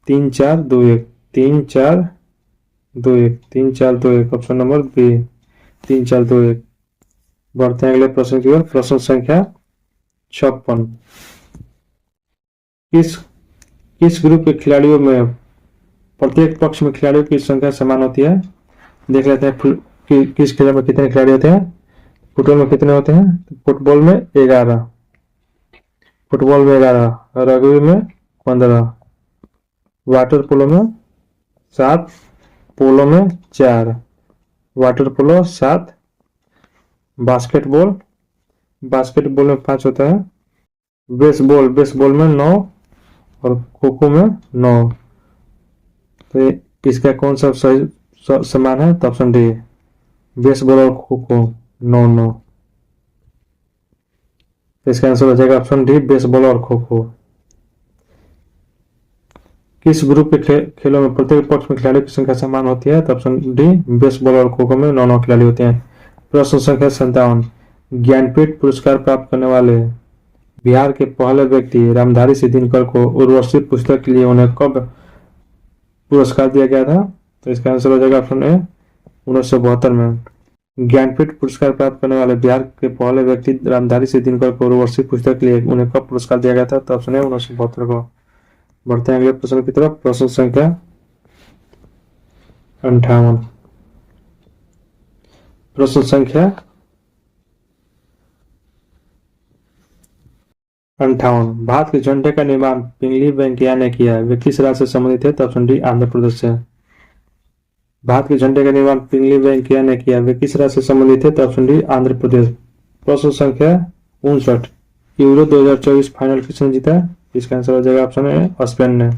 3-4-2-1, 3-4-2-1, 3-4-2-1, ऑप्शन नंबर बी 3-4-2-1। बढ़ते हैं अगले प्रश्न की ओर। प्रश्न संख्या 56, किस ग्रुप के खिलाड़ियों में प्रत्येक पक्ष में खिलाड़ियों की संख्या समान होती है? देख लेते हैं कि किस खेल में कितने खिलाड़ी होते हैं। फुटबॉल में कितने होते हैं? फुटबॉल में 11, फुटबॉल में 11, रग्बी में 15, वाटर पोलो में 7, पोलो में 4, वाटर पोलो 7, बास्केटबॉल में 5 होता है, बेसबॉल में 9 और खो खो में 9। तो इसका कौन सा सही समान है? तो ऑप्शन डी बेसबॉल और खो खो 9-9। तो इसका आंसर हो जाएगा ऑप्शन डी बेसबॉल और खो खो। किस ग्रुप के खेलों में प्रत्येक पक्ष में खिलाड़ियों की संख्या समान होती है? तो ऑप्शन डी बेसबॉल और खो खो में 9-9 खिलाड़ी होते हैं। प्रश्न संख्या 57, ज्ञानपीठ पुरस्कार प्राप्त करने वाले बिहार के पहले व्यक्ति रामधारी सिंह दिनकर को उर्वशी पुस्तक के लिए उन्हें कब पुरस्कार दिया गया था? तो इसका आंसर हो जाएगा ऑप्शन ए 1972 में। ज्ञानपीठ पुरस्कार प्राप्त करने वाले बिहार के पहले व्यक्ति रामधारी सिंह दिनकर को उर्वशी पुस्तक के लिए उन्हें कब पुरस्कार दिया गया था? तो ऑप्शन है 1972 को। बढ़ते हैं अगले प्रश्न की तरफ। प्रश्न संख्या 58, प्रश्न संख्या 58, भारत के झंडे का निर्माण पिंगली वेंकैया ने किया है। वे किस राज्य से संबंधित है? तो ऑप्शन डी आंध्र प्रदेश से। भारत के झंडे का निर्माण पिंगली वेंकैया ने किया। वे किस राज्य से संबंधित थे? तो ऑप्शन डी आंध्र प्रदेश। प्रश्न संख्या 59। यूरो 2024 फाइनल किसने जीता? इसका आंसर हो जाएगा ऑप्शन ए स्पेन ने।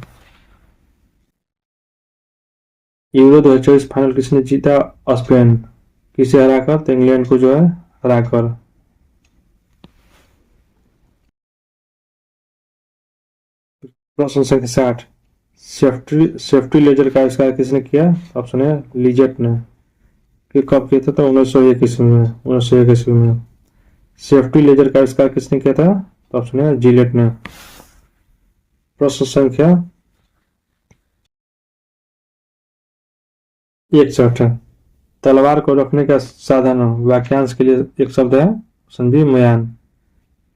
यूरो 2024 फाइनल किसने जीता? स्पेन। किसे हराकर? तो इंग्लैंड को जो है हराकर। प्रश्न संख्या 60। सेफ्टी लेजर का आविष्कार किसने किया? ऑप्शन है लीजेट ने। कि कब किया था? तो 1901 ईस्वी में। 1901 ईस्वी में सेफ्टी लेजर का आविष्कार किसने किया था? तो ऑप्शन है जिलेट ने। प्रश्न संख्या 61। तलवार को रखने का साधन वाक्यांश के लिए एक शब्द है संधि म्यान।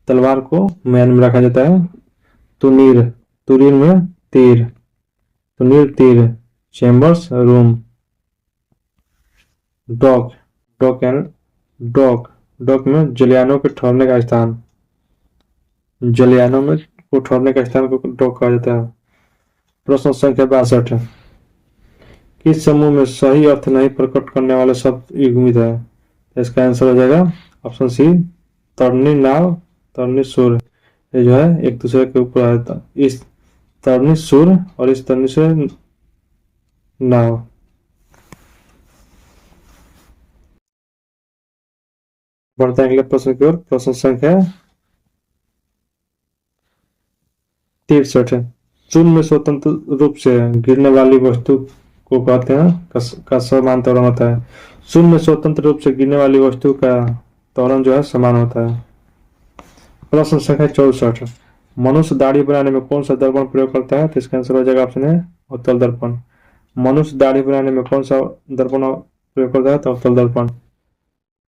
तलवार को म्यान में रखा जाता है। तुनीर, तुरीर में तीर, तुनीर तीर। Chambers room. Dock, dock and dock, dock में जलियानों के ठहरने का स्थान। जलियानों में को ठहरने का स्थान को डॉक कहा जाता है। प्रश्न संख्या 62। किस समूह में सही अर्थ नहीं प्रकट करने वाले शब्द युग्मित है? इसका आंसर हो जाएगा ऑप्शन सी तरनी नाव, तरनी सुर। ये जो है एक दूसरे के ऊपर आता है। इस तरनी सुर और इस तरनी से नाव। बढ़ते हैं अगले प्रश्न की ओर। प्रश्न संख्या 63। शून्य में स्वतंत्र रूप से गिरने वाली वस्तु को कहते हैं का समान त्वरण होता है। शून्य में स्वतंत्र रूप से गिरने वाली वस्तु का त्वरण जो है समान होता है। प्रश्न संख्या 64। मनुष्य दाढ़ी बनाने में कौन सा दर्पण प्रयोग करता है? तो इसका आंसर हो जाएगा ऑप्शन है उत्तल दर्पण। मनुष्य दाढ़ी बनाने में कौन सा दर्पण प्रयोग करता है? तो उत्तल दर्पण।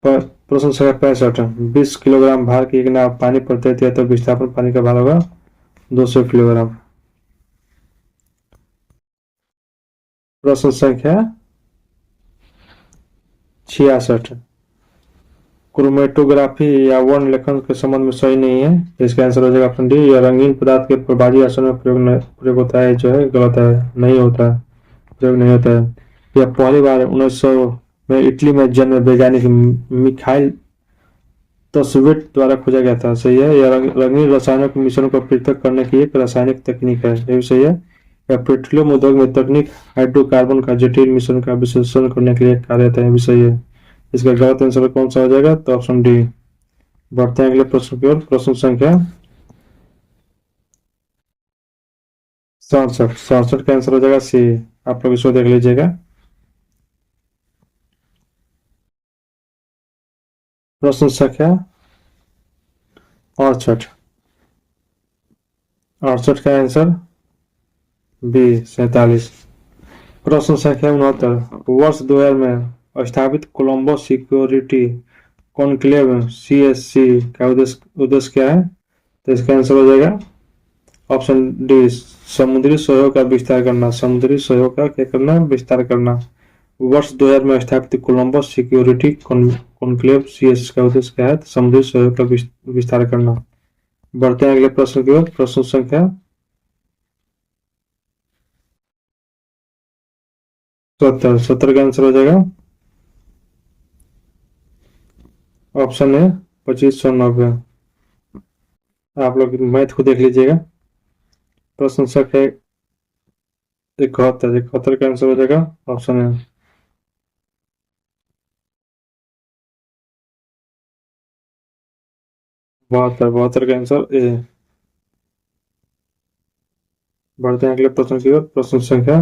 प्रश्न संख्या 65। 20 किलोग्राम भार की एक नाव पानी पर तैरती है तो विस्थापन पानी का भार होगा 200 किलोग्राम। प्रश्न संख्या 66। क्रोमेटोग्राफी या वर्ण लेखन के संबंध में सही नहीं है। इसका आंसर हो जाएगा ऑप्शन डी। यह रंगीन पदार्थ के प्रभावी आसन में प्रयोग होता है, जो है गलत है, नहीं होता है, प्रयोग नहीं होता है। यह पहली बार 1900 में इटली में जन्मे वैज्ञानिक मिखाइल तस्वेट द्वारा खोजा गया था। सही है। यह रंगीन रसायनों के मिश्रण को पृथक करने की एक रासायनिक तकनीक है। ये भी सही है। यह पेट्रोलियम उद्योग में तकनीक हाइड्रोकार्बन का जटिल मिश्रण का विश्लेषण करने के लिए कार्य आता है। ये भी सही है। इसका गलत आंसर कौन सा हो जाएगा? तो ऑप्शन डी। बढ़ते हैं अगले प्रश्न की ओर। प्रश्न संख्या 67। 67 का आंसर हो जाएगा सी। आप लोग इसको देख लीजिएगा। प्रश्न संख्या 68। 68 का आंसर बी 47। प्रश्न संख्या 69। वर्ष 2000 में स्थापित कोलंबो सिक्योरिटी कॉन्क्लेव CSC का उद्देश्य क्या है? तो इसका आंसर हो जाएगा ऑप्शन डी समुद्री सहयोग का विस्तार करना। समुद्री सहयोग का क्या करना? विस्तार करना। वर्ष 2000 में स्थापित कोलंबो सिक्योरिटी कॉन्क्लेव CSC का उद्देश्य क्या है? तो समुद्री सहयोग का विस्तार करना। बढ़ते हैं अगले प्रश्न की ओर। प्रश्न संख्या 70। 70 का आंसर हो जाएगा ऑप्शन है 2590। आप लोग मैथ को देख लीजिएगा। प्रश्न संख्या 71। 71 का आंसर हो जाएगा ऑप्शन है 72। 72 का आंसर ए। बढ़ते हैं अगले प्रश्न की ओर। प्रश्न संख्या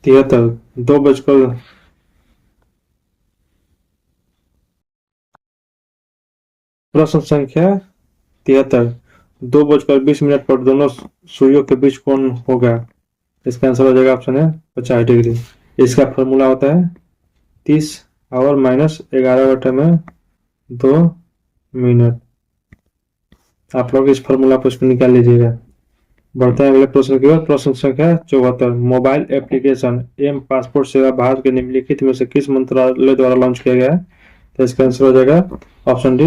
73। 2 बजकर प्रश्न संख्या 73। 2 बजकर 20 मिनट पर दोनों सूर्यों के बीच कौन होगा? इसका आंसर हो जाएगा ऑप्शन है 50 डिग्री। इसका फॉर्मूला होता है 30 आवर माइनस 11/2 मिनट। आप लोग इस फॉर्मूला को इसमें निकाल लीजिएगा। बढ़ते हैं अगले प्रश्न की ओर। प्रश्न संख्या 74। मोबाइल एप्लीकेशन एम पासपोर्ट सेवा भारत के निम्नलिखित में से किस मंत्रालय द्वारा लॉन्च किया गया है? तो इसका आंसर हो जाएगा ऑप्शन डी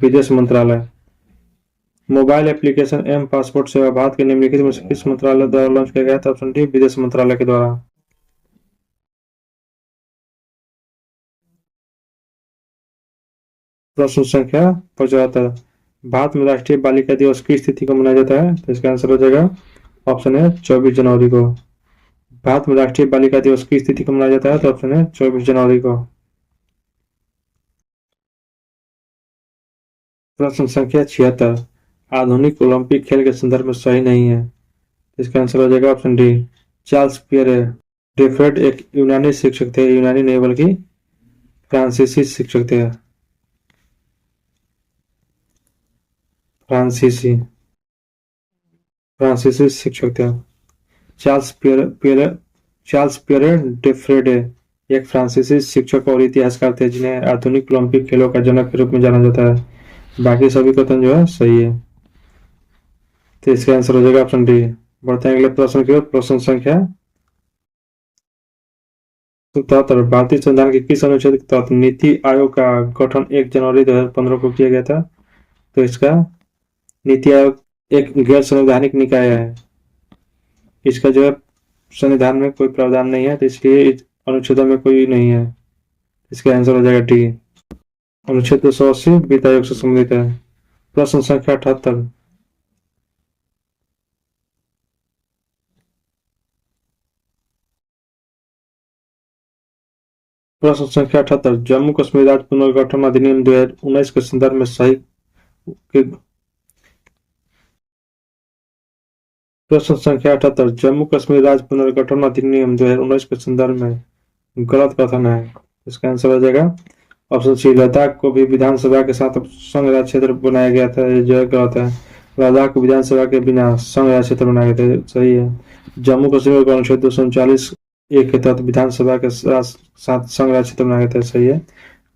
विदेश मंत्रालय। मोबाइल एप्लीकेशन एम पासपोर्ट सेवा भारत के निम्नलिखित में से किस मंत्रालय द्वारा लॉन्च किया गया था? ऑप्शन डी विदेश मंत्रालय के द्वारा। प्रश्न संख्या 75। भारत में राष्ट्रीय बालिका दिवस किस तिथि को मनाया जाता है? तो इसका आंसर हो जाएगा ऑप्शन है 24 जनवरी को। भारत में राष्ट्रीय बालिका दिवस किस तिथि को मनाया जाता है? तो ऑप्शन है 24 जनवरी को। प्रश्न संख्या 76। आधुनिक ओलंपिक खेल के संदर्भ में सही नहीं है। इसका आंसर हो जाएगा ऑप्शन डी चार्ल्स पियरे डेफ्रेड एक यूनानी शिक्षक थे। यूनानी नहीं बल्कि फ्रांसीसी शिक्षक थे। फ्रांसीसी फ्रांसीसी शिक्षक थे। Charles Pierre Pierre Charles Pierre डेफ्रेडे एक फ्रांसीसी शिक्षक और इतिहासकार थे जिन्हें आधुनिक ओलंपिक खेलों का जनक के रूप में जाना जाता है। बाकी सभी कथन जो है सही है। तो इसका आंसर हो जाएगा ऑप्शन डी। बढ़ते हैं अगले प्रश्न की ओर। प्रश्न संख्या 77। भारतीय संविधान के किस अनुच्छेद के तहत नीति आयोग का गठन 1 जनवरी 2015 को किया गया था? तो इसका नीति आयोग एक गैर संवैधानिक निकाय है। इसका जो है संविधान में कोई प्रावधान नहीं है, तो इसलिए इस अनुच्छेदों में कोई नहीं है। इसका आंसर हो जाएगा डी। अनुच्छेद 280 वित्त आयोग से संबंधित है। प्रश्न संख्या 78। प्रश्न संख्या 78। जम्मू कश्मीर राज्य पुनर्गठन अधिनियम 2019 के संदर्भ में सही के प्रश्न संख्या 78। जम्मू कश्मीर राज्य पुनर्गठन अधिनियम 2019 के संदर्भ में गलत कथन है। इसका आंसर हो जाएगा ऑप्शन सी लद्दाख को भी विधानसभा के साथ संघ राज्य क्षेत्र बनाया गया था। ये जो गलत है। लद्दाख को विधानसभा के बिना संघ राज्य क्षेत्र बनाया गया था, सही है। जम्मू कश्मीर को अनुच्छेद 239(1) के तहत विधानसभा के साथ संघ राज्य क्षेत्र बनाया गया था, सही है।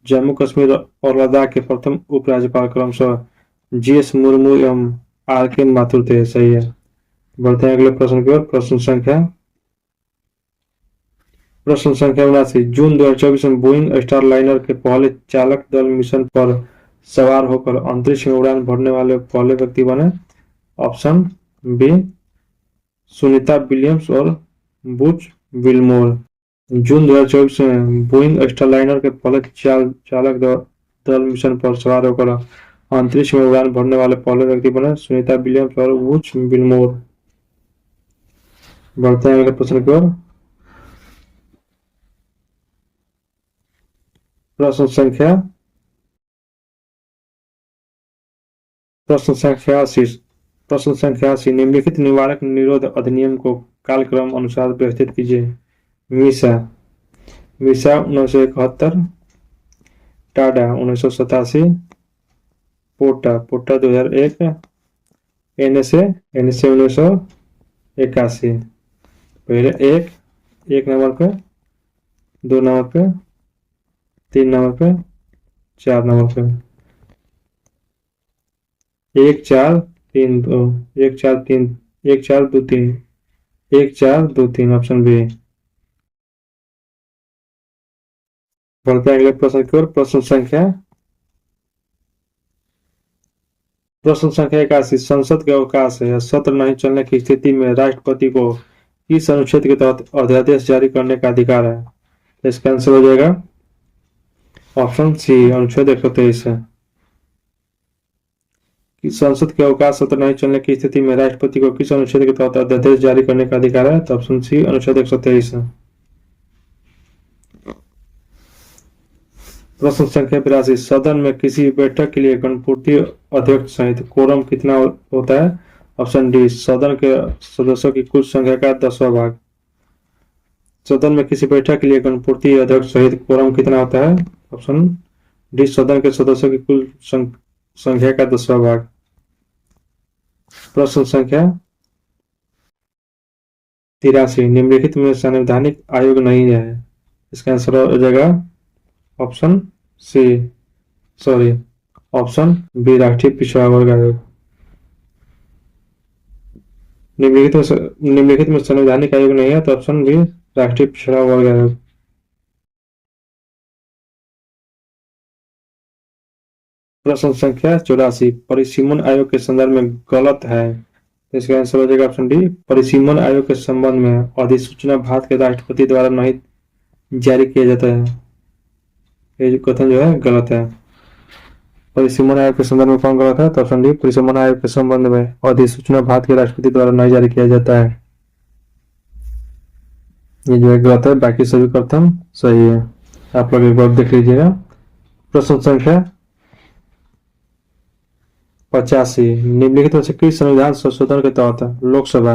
जम्मू कश्मीर और लद्दाख के प्रथम उपराज्यपाल क्रमशः GS मुर्मू एवं RK माथुर थे, सही है। बढ़ते हैं अगले प्रश्न की ओर। प्रश्न संख्या 79। जून 2024 में बोइंग स्टारलाइनर के पहले चालक दल मिशन पर सवार होकर अंतरिक्ष में उड़ान भरने वाले पहले व्यक्ति बने? ऑप्शन बी सुनीता विलियम्स और बुच विल्मोर। जून 2024 में बोइंग स्टारलाइनर के पहले चालक दल मिशन पर सवार होकर अंतरिक्ष में उड़ान भरने वाले पहले व्यक्ति बने सुनीता विलियम्स और बुच विल्मोर। बढ़ते हैं अगले प्रश्न की ओर। प्रश्न संख्या 80। निम्नलिखित निवारक निरोध अधिनियम को कालक्रम अनुसार व्यवस्थित कीजिए। मीसा 1971, टाडा 1987, पोटा 2001, NSA 1981। पहले एक नंबर पे, 2 नंबर पे, 3 नंबर पे, 4 नंबर पे। 1 4 3 2 1 4 3 1 4 2 3 1 4 2 3 ऑप्शन बी। बढ़ते हैं अगले प्रश्न की ओर। प्रश्न संख्या 81। संसद के अवकाश है या सत्र नहीं चलने की स्थिति में राष्ट्रपति को किस अनुच्छेद के तहत अध्यादेश जारी करने का अधिकार है? इसका आंसर हो जाएगा ऑप्शन सी अनुच्छेद 123 है। कि संसद के अवकाश सत्र नहीं चलने की स्थिति में राष्ट्रपति को किस अनुच्छेद के तहत अध्यादेश जारी करने का अधिकार है? तो ऑप्शन सी अनुच्छेद 123 है। प्रश्न संख्या 82। सदन में किसी बैठक के लिए गणपूर्ति अध्यक्ष सहित कोरम कितना होता है? ऑप्शन डी सदन के सदस्यों की कुल संख्या का 10वां भाग। सदन में किसी बैठक के लिए गणपूर्ति अध्यक्ष सहित कोरम कितना होता है? ऑप्शन डी सदन के सदस्यों की कुल संख्या का 10वां भाग। प्रश्न संख्या 83। निम्नलिखित में संवैधानिक आयोग नहीं है। इसका आंसर हो जाएगा ऑप्शन बी राष्ट्रीय पिछड़ा वर्ग आयोग। निम्नलिखित में संवैधानिक आयोग नहीं है, तो ऑप्शन बी राष्ट्रीय पिछड़ा वर्ग आयोग। प्रश्न संख्या 84 परिसीमन आयोग के संदर्भ में गलत है। तो इसका आंसर हो जाएगा ऑप्शन डी। परिसीमन आयोग के संबंध में अधिसूचना भारत के राष्ट्रपति द्वारा नहीं जारी किया जाता है। ये कथन जो है गलत है। परिसीमन आयोग के संदर्भ में कौन गलत है? तो ऑप्शन डी। परिसीमन आयोग के संबंध में अधिसूचना भारत के राष्ट्रपति द्वारा नहीं जारी किया जाता है, ये जो है गलत है। बाकी सभी कथन सही है। आप लोग एक बार देख लीजिएगा। प्रश्न संख्या 85 निम्नलिखित में से किस संविधान संशोधन के तहत लोकसभा,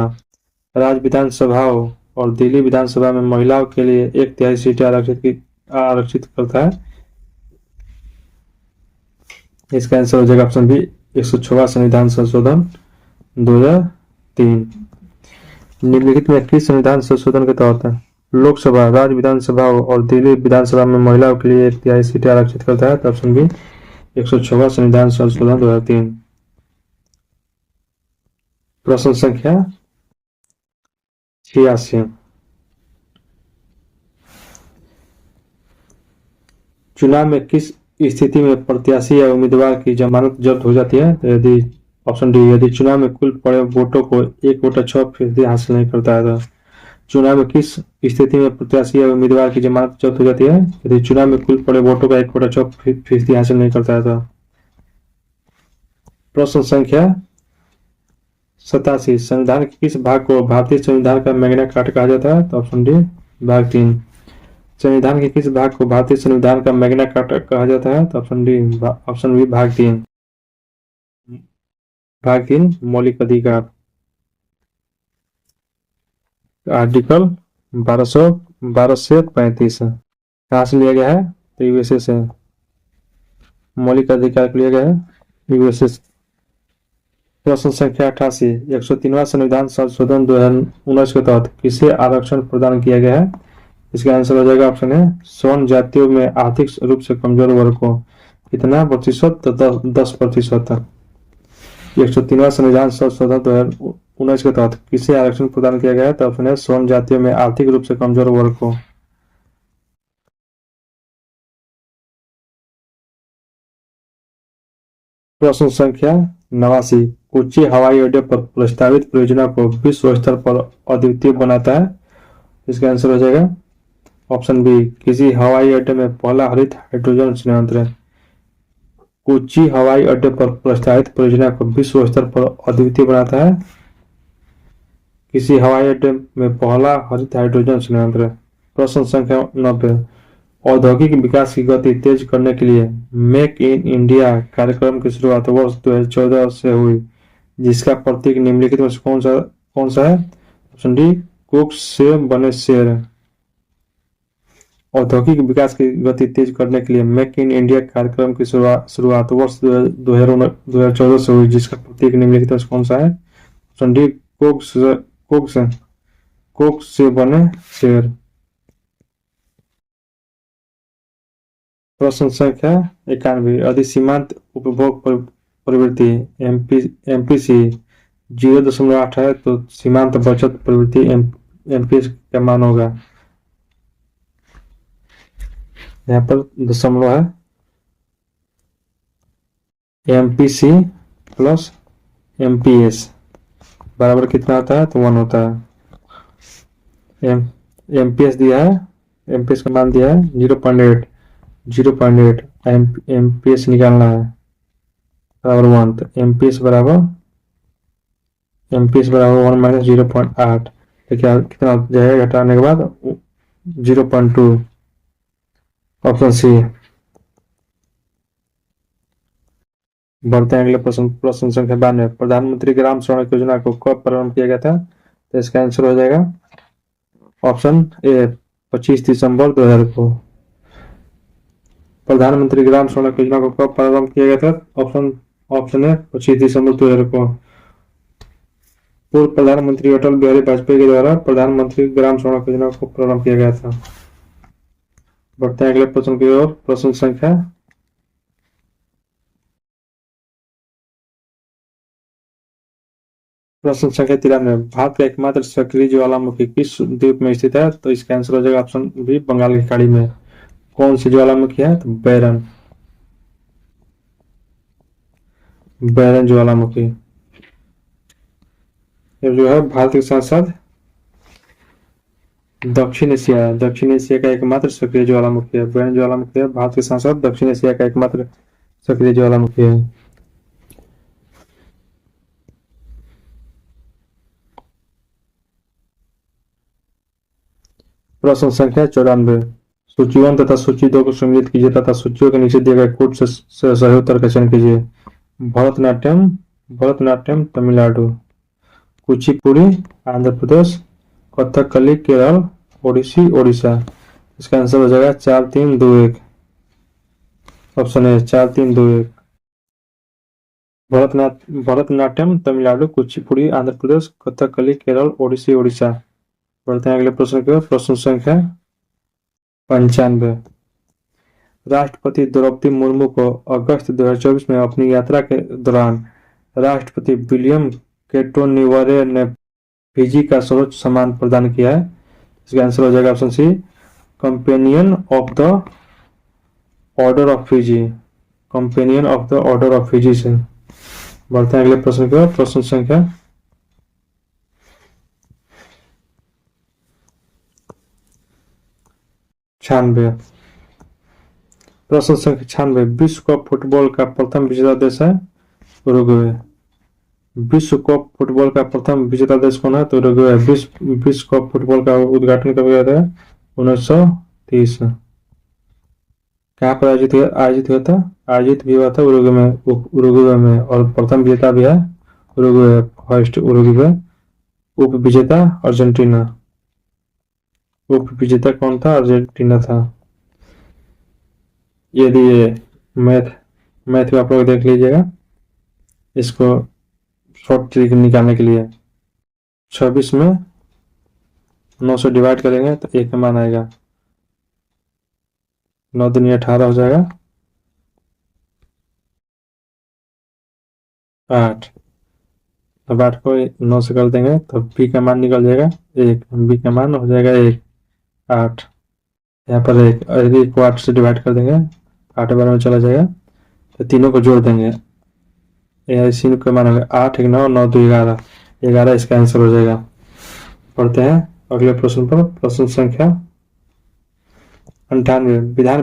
राज्य विधानसभाओं और दिल्ली विधानसभा में महिलाओं के लिए 1/3 सीटें आरक्षित करता है? इसका आंसर हो जाएगा ऑप्शन बी 106वां संविधान संशोधन 2003। निम्नलिखित में किस संविधान संशोधन के तहत लोकसभा, राज्य विधानसभाओं और दिल्ली विधानसभा में महिलाओं के लिए 1/3 सीटें आरक्षित करता है? तो ऑप्शन बी 106वां संविधान संशोधन 2003। प्रश्न संख्या 86 चुनाव में किस स्थिति में प्रत्याशी या उम्मीदवार की जमानत जब्त हो जाती है? तो यदि ऑप्शन डी यदि चुनाव में कुल पड़े वोटों को 1/6% हासिल नहीं करता है। तो चुनाव में किस स्थिति में प्रत्याशी या उम्मीदवार की जमानत जब्त हो जाती है? यदि चुनाव में कुल पड़े वोटों का 1/6% हासिल नहीं करता है। तो प्रश्न संख्या 87 संविधान के किस भाग को भारतीय संविधान का मैग्ना कार्टा कहा जाता है? तो ऑप्शन डी भाग 3। संविधान के किस भाग को भारतीय संविधान का मैग्ना कार्टा कहा जाता है? तो ऑप्शन डी ऑप्शन बी भाग 3। भाग 3 मौलिक अधिकार, आर्टिकल 12 से 35 कहाँ से लिया गया है? तो यूएसए से मौलिक अधिकार लिया गया है यूएसए। प्रश्न संख्या 88 103वां संविधान संशोधन 2019 के तहत किसे आरक्षण प्रदान किया गया है? इसका आंसर हो जाएगा ऑप्शन है स्वर्ण जातियों में आर्थिक रूप से कमजोर वर्ग को। कितना प्रतिशत? तो 10%। 103वां संविधान संशोधन 2019 के तहत किसे आरक्षण प्रदान किया गया है? तो ऑप्शन है स्वर्ण जातियों में आर्थिक रूप से कमजोर वर्ग को। प्रश्न संख्या 89 कोच्चि हवाई अड्डे पर प्रस्तावित परियोजना को विश्व स्तर पर अद्वितीय बनाता है? इसका आंसर हो जाएगा ऑप्शन बी किसी हवाई अड्डे में पहला हरित हाइड्रोजन संयंत्र। कोच्चि हवाई अड्डे पर प्रस्तावित परियोजना को विश्व स्तर पर अद्वितीय बनाता है किसी हवाई अड्डे में पहला हरित हाइड्रोजन संयंत्र। प्रश्न संख्या 90 औद्योगिक विकास की गति तेज करने के लिए मेक इन इंडिया कार्यक्रम की शुरुआत वर्ष 2014 से हुई, जिसका प्रतीक निम्नलिखित में कौन सा है? ऑप्शन डी कोक से बने शेर। औद्योगिक विकास की गति तेज करने के लिए मेक इन इंडिया कार्यक्रम की शुरुआत वर्ष 2014 से हुई, जिसका प्रतीक निम्नलिखित में कौन सा है? ऑप्शन डी कोक से बने शेर। प्रश्न संख्या 91 अधिसीमांत उपभोग प्रवृत्ति एमपीसी 0.8 है, तो सीमांत बचत प्रवृत्ति एमपीएस का मान होगा। यहाँ पर दशमलव है। एमपीसी प्लस एमपीएस बराबर कितना होता है? तो 1 होता है। एमपीएस दिया है, एमपीएस का मान दिया है 0.8 एमपीएस निकालना है बराबर 1। तो एमपीएस बराबर 1 माइनस 0.8 तो क्या कितना जाएगा घटाने के बाद? 0.2। Option C. बढ़ते हैं अगले प्रश्न संख्या 92 प्रधानमंत्री ग्राम सड़क योजना को कब प्रारंभ किया गया था? तो इसका आंसर हो जाएगा ऑप्शन ए 25 दिसंबर 2000 को। प्रधानमंत्री ग्राम सड़क योजना को कब प्रारंभ किया गया था? ऑप्शन है 25 दिसंबर 2000 को। पूर्व प्रधानमंत्री अटल बिहारी वाजपेयी के द्वारा प्रधानमंत्री ग्राम सड़क योजना को प्रारंभ किया गया था। बढ़ते हैं अगले प्रश्न की ओर। प्रश्न संख्या 93 भारत का एकमात्र सक्रिय ज्वालामुखी किस द्वीप में स्थित है? तो इसका आंसर हो जाएगा ऑप्शन बी बंगाल की खाड़ी में। कौन सी ज्वालामुखी है? तो बैरन। बैरन ज्वालामुखी। ये जो है भारत के साथ साथ दक्षिण एशिया का एकमात्र सक्रिय ज्वालामुखी है। बैरन ज्वालामुखी है भारत के साथ साथ दक्षिण एशिया का एकमात्र सक्रिय ज्वालामुखी है। प्रश्न संख्या 94। सूची 1 तथा सूची 2 को सम्मिलित कीजिए तथा सूचियों के नीचे दिए गए कोड से सही उत्तर का चयन कीजिए। भरतनाट्यम तमिलनाडु, कुचिपुड़ी आंध्र प्रदेश, कथकली केरल, ओडिसी ओडिशा। इसका आंसर हो जाएगा 4-3-2-1। ऑप्शन है 4-3-2-1। भरतनाट्यम तमिलनाडु, कुचिपुड़ी आंध्र प्रदेश, कथकली केरल, ओडिसी ओडिशा। बढ़ते हैं अगले प्रश्न की ओर। प्रश्न संख्या 95। राष्ट्रपति द्रौपदी मुर्मू को अगस्त 2024 में अपनी यात्रा के दौरान राष्ट्रपति विलियम केटोनिवरे ने फिजी का सर्वोच्च सम्मान प्रदान किया है। इसका आंसर हो जाएगा option C, companion of the order of Fiji. Companion of the order of Fiji से। बढ़ते हैं अगले प्रश्न की ओर। प्रश्न संख्या 96। प्रश्न संख्या 96। विश्व कप फुटबॉल का प्रथम विजेता देश है उरुग्वे। विश्व कप फुटबॉल का प्रथम विजेता देश कौन है? तो उरुग्वे। विश्व कप फुटबॉल का उद्घाटन कब किया था? 1930। कहाँ पर आयोजित हुआ था? आयोजित भी हुआ था उरुग्वे में। और प्रथम विजेता भी है उरुग्वे, फर्स्ट उरुग्वे। उप विजेता अर्जेंटीना। उप विजेता कौन था? अर्जेंटीना था। यदि ये मैथ में आप लोग देख लीजिएगा, इसको शॉर्ट ट्रिक निकालने के लिए 26 में 9 से डिवाइड करेंगे तो 1 का मान आएगा। 9 दूनी 18 हो जाएगा 8। अब 8 को 9 से कर देंगे तो बी का मान निकल जाएगा 1। बी का मान हो जाएगा 1, 8। यहाँ पर 1, यदि को 8 से डिवाइड कर देंगे 8 बार में चला जाएगा तो तीनों को जोड़ देंगे। इसी का मान होगा 8, 9, 9, 2, 11। 11 इसका आंसर हो जाएगा। पढ़ते हैं अगले प्रश्न पर। प्रश्न संख्या 98। विधान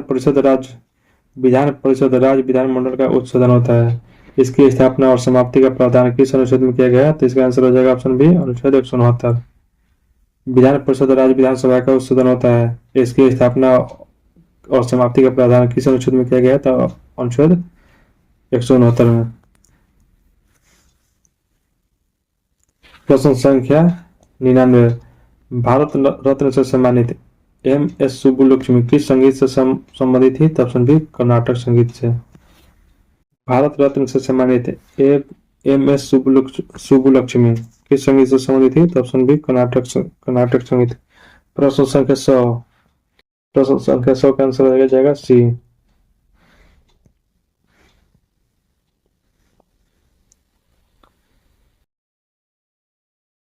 परिषद राज्य विधानमंडल का उच्च सदन होता है। इसकी स्थापना और समाप्ति का प्रावधान किस अनुच्छेद में किया गया है? तो इसका आंसर हो जाएगा ऑप्शन बी, अनुच्छेद 169। विधान परिषद राज्य विधानसभा का उच्च सदन होता है। इसकी स्थापना और समाप्ति का प्रावधान किस अनुच्छेद में किया गया है? तो अनुच्छेद 169 में। प्रश्न संख्या 99। भारत रत्न से सम्मानित एम.एस. सुब्बुलक्ष्मी किस संगीत से संबंधित थी? ऑप्शन बी, कर्नाटक संगीत से। भारत रत्न से सम्मानित एम.एस. सुब्बुलक्ष्मी किस संगीत से संबंधित थी? ऑप्शन बी, कर्नाटक संगीत। प्रश्न संख्या 100 का आंसर हो जाएगा सी,